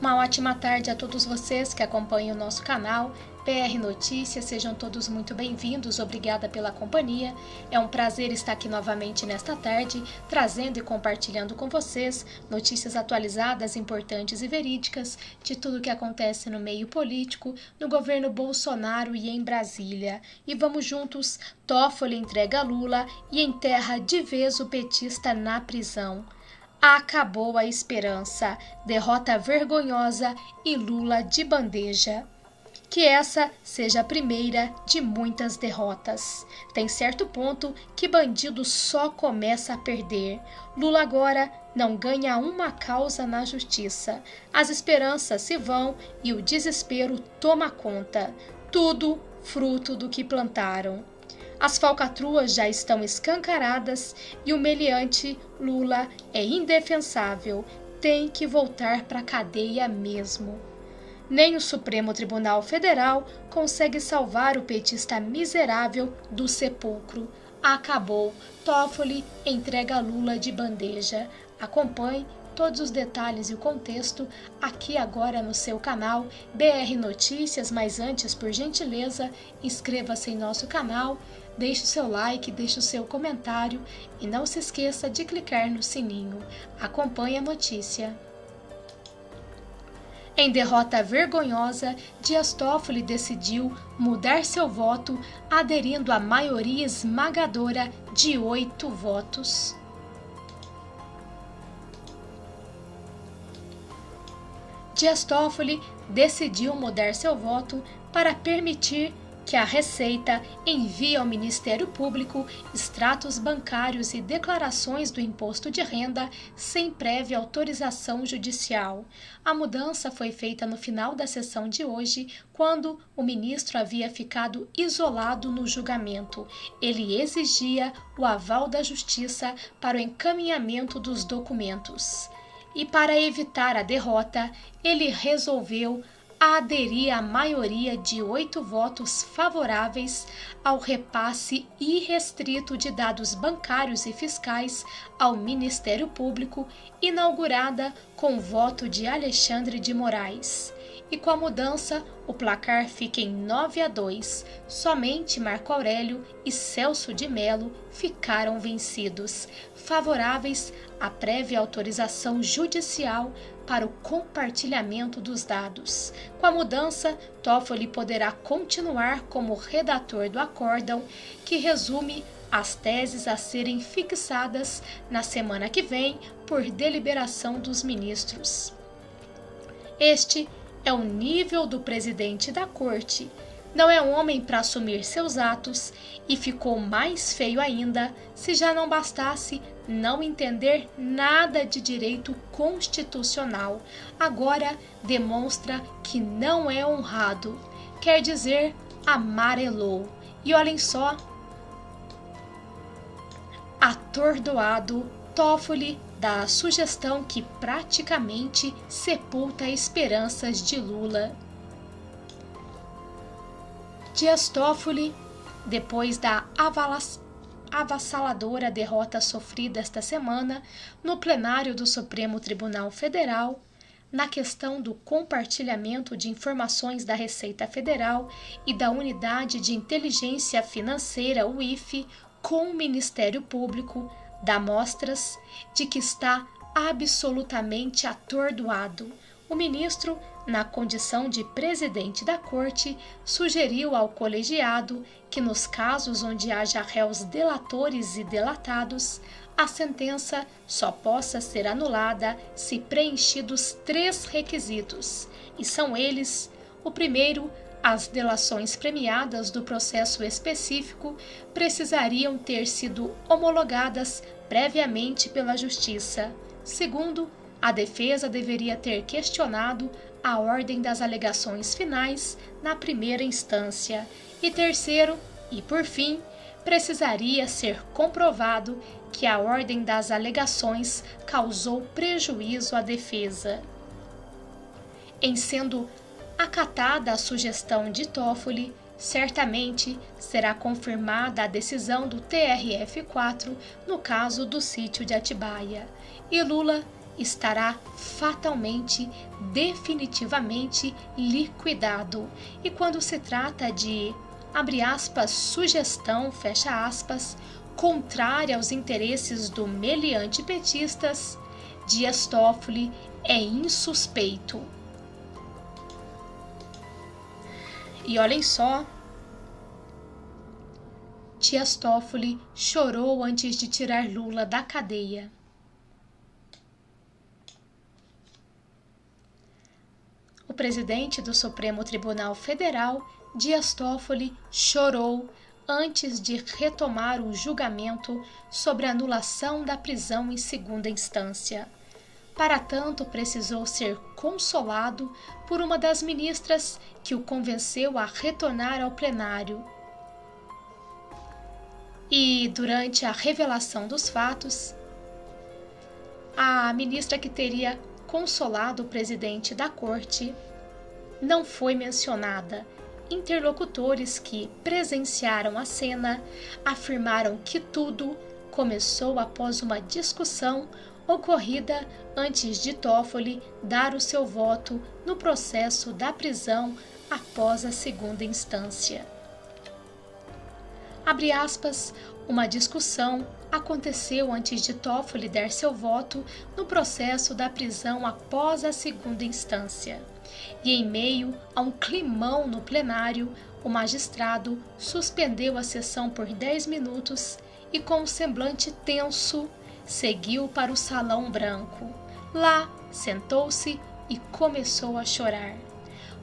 Uma ótima tarde a todos vocês que acompanham o nosso canal BR Notícias, sejam todos muito bem-vindos, obrigada pela companhia. É um prazer estar aqui novamente nesta tarde, trazendo e compartilhando com vocês notícias atualizadas, importantes e verídicas de tudo o que acontece no meio político, no governo Bolsonaro e em Brasília. E vamos juntos, Toffoli entrega Lula e enterra de vez o petista na prisão. Acabou a esperança, derrota vergonhosa e Lula de bandeja. Que essa seja a primeira de muitas derrotas. Tem certo ponto que bandido só começa a perder. Lula agora não ganha uma causa na justiça. As esperanças se vão e o desespero toma conta. Tudo fruto do que plantaram. As falcatruas já estão escancaradas e o meliante Lula é indefensável. Tem que voltar para a cadeia mesmo. Nem o Supremo Tribunal Federal consegue salvar o petista miserável do sepulcro. Acabou. Toffoli entrega Lula de bandeja. Acompanhe todos os detalhes e o contexto aqui agora no seu canal BR Notícias, mas antes, por gentileza, inscreva-se em nosso canal, deixe o seu like, deixe o seu comentário e não se esqueça de clicar no sininho. Acompanhe a notícia. Em derrota vergonhosa, Dias Toffoli decidiu mudar seu voto, aderindo à maioria esmagadora de 8 votos. Dias Toffoli decidiu mudar seu voto para permitir que a Receita envie ao Ministério Público extratos bancários e declarações do imposto de renda sem prévia autorização judicial. A mudança foi feita no final da sessão de hoje, quando o ministro havia ficado isolado no julgamento. Ele exigia o aval da Justiça para o encaminhamento dos documentos. E para evitar a derrota, ele resolveu aderir à maioria de 8 votos favoráveis ao repasse irrestrito de dados bancários e fiscais ao Ministério Público, inaugurada com o voto de Alexandre de Moraes. E com a mudança, o placar fica em 9-2. Somente Marco Aurélio e Celso de Mello ficaram vencidos, favoráveis à prévia autorização judicial para o compartilhamento dos dados. Com a mudança, Toffoli poderá continuar como redator do acórdão, que resume as teses a serem fixadas na semana que vem por deliberação dos ministros. Este é o nível do presidente da corte. Não é homem para assumir seus atos, e ficou mais feio ainda se já não bastasse não entender nada de direito constitucional. Agora demonstra que não é honrado, quer dizer, amarelou. E olhem só, atordoado, Toffoli dá a sugestão que praticamente sepulta esperanças de Lula. Dias Toffoli, depois da avassaladora derrota sofrida esta semana no plenário do Supremo Tribunal Federal, na questão do compartilhamento de informações da Receita Federal e da Unidade de Inteligência Financeira, UIF, com o Ministério Público, dá mostras de que está absolutamente atordoado. O ministro, na condição de presidente da corte, sugeriu ao colegiado que nos casos onde haja réus delatores e delatados, a sentença só possa ser anulada se preenchidos 3 requisitos, e são eles: o primeiro, as delações premiadas do processo específico precisariam ter sido homologadas previamente pela Justiça. Segundo, a defesa deveria ter questionado a ordem das alegações finais na primeira instância. E terceiro, e por fim, precisaria ser comprovado que a ordem das alegações causou prejuízo à defesa. Em sendo acatada a sugestão de Toffoli, certamente será confirmada a decisão do TRF4 no caso do sítio de Atibaia. E Lula estará fatalmente, definitivamente liquidado. E quando se trata de, abre aspas, sugestão, fecha aspas, contrária aos interesses do meliante petistas, Dias Toffoli é insuspeito. E olhem só, Dias Toffoli chorou antes de tirar Lula da cadeia. O presidente do Supremo Tribunal Federal, Dias Toffoli, chorou antes de retomar o julgamento sobre a anulação da prisão em segunda instância. Para tanto, precisou ser consolado por uma das ministras que o convenceu a retornar ao plenário. E, durante a revelação dos fatos, a ministra que teria consolado o presidente da corte não foi mencionada. Interlocutores que presenciaram a cena afirmaram que tudo começou após uma discussão ocorrida antes de Toffoli dar o seu voto no processo da prisão após a segunda instância. Abre aspas, uma discussão aconteceu antes de Toffoli dar seu voto no processo da prisão após a segunda instância. E em meio a um climão no plenário, o magistrado suspendeu a sessão por 10 minutos e, com um semblante tenso, seguiu para o salão branco. Lá, sentou-se e começou a chorar.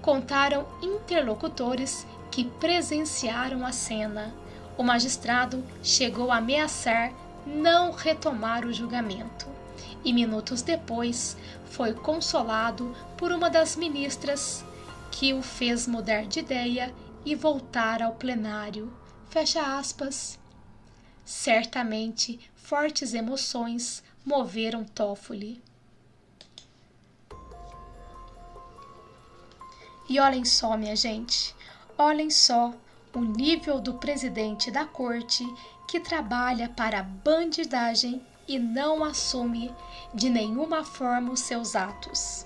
Contaram interlocutores que presenciaram a cena. O magistrado chegou a ameaçar não retomar o julgamento. E minutos depois foi consolado por uma das ministras que o fez mudar de ideia e voltar ao plenário. Fecha aspas. Certamente, fortes emoções moveram Toffoli. E olhem só, minha gente, olhem só o nível do presidente da corte que trabalha para a bandidagem e não assume de nenhuma forma os seus atos.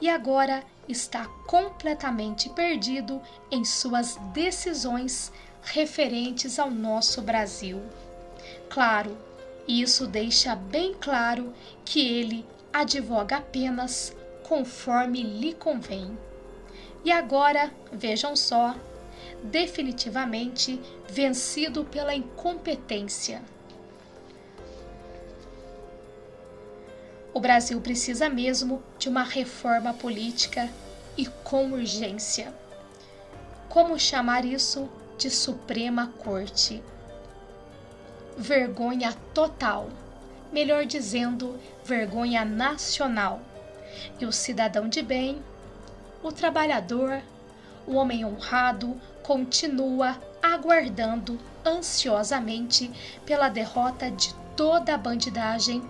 E agora está completamente perdido em suas decisões referentes ao nosso Brasil. Claro, isso deixa bem claro que ele advoga apenas conforme lhe convém. E agora, vejam só, definitivamente vencido pela incompetência. O Brasil precisa mesmo de uma reforma política e com urgência. Como chamar isso de Suprema Corte? Vergonha total, melhor dizendo, vergonha nacional. E o cidadão de bem, o trabalhador, o homem honrado, continua aguardando ansiosamente pela derrota de toda a bandidagem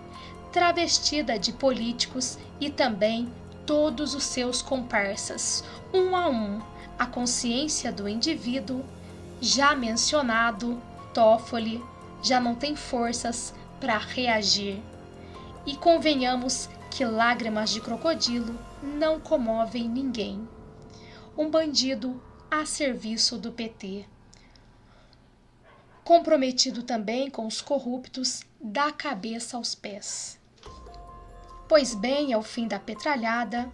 travestida de políticos e também todos os seus comparsas, um a um. A consciência do indivíduo, já mencionado, Toffoli, já não tem forças para reagir. E convenhamos que lágrimas de crocodilo não comovem ninguém. Um bandido a serviço do PT. Comprometido também com os corruptos da cabeça aos pés. Pois bem, é o fim da petralhada,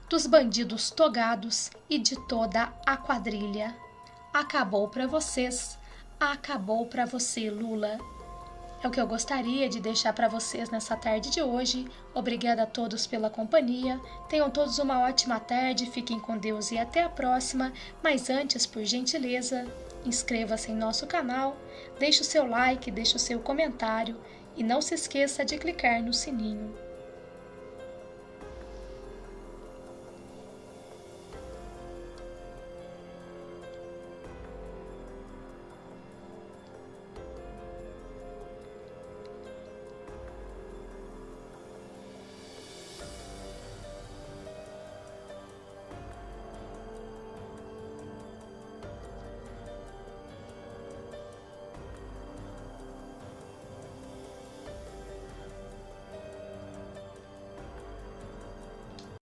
dos bandidos togados e de toda a quadrilha. Acabou para vocês, acabou para você, Lula. É o que eu gostaria de deixar para vocês nessa tarde de hoje. Obrigada a todos pela companhia. Tenham todos uma ótima tarde, fiquem com Deus e até a próxima. Mas antes, por gentileza, inscreva-se em nosso canal, deixe o seu like, deixe o seu comentário e não se esqueça de clicar no sininho.